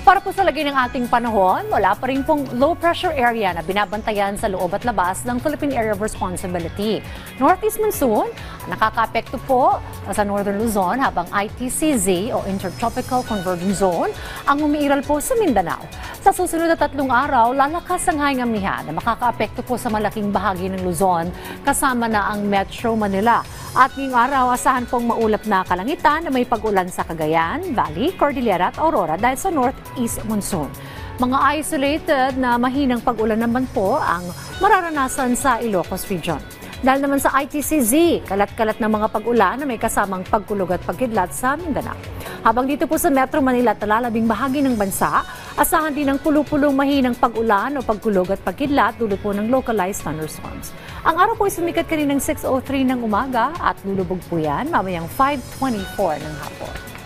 Para po sa lagay ng ating panahon, wala pa rin pong low pressure area na binabantayan sa loob at labas ng Philippine Area of Responsibility. Northeast monsoon, nakakaapekto po sa Northern Luzon habang ITCZ o Intertropical Convergence Zone ang umiiral po sa Mindanao. Sa susunod na 3 araw, lalakas ang hanging amihan na makakaapekto po sa malaking bahagi ng Luzon kasama na ang Metro Manila. At ngayong araw, asahan pong maulap na kalangitan na may pag-ulan sa Cagayan, Valley, Cordillera at Aurora dahil sa northeast monsoon. Mga isolated na mahinang pag-ulan naman po ang mararanasan sa Ilocos Region. Dahil naman sa ITCZ, kalat-kalat ng mga pag-ulan na may kasamang pagkulog at pagkidlat sa Mindanao. Habang dito po sa Metro Manila at lalabing bahagi ng bansa, asahan din ng pulo-pulong mahinang pag-ulan o pagkulog at pagkidlat dulot po ng localized thunderstorms. Ang araw po ay sumikat kaninang 6:03 ng umaga at lulubog po yan mamayang 5:24 ng hapon.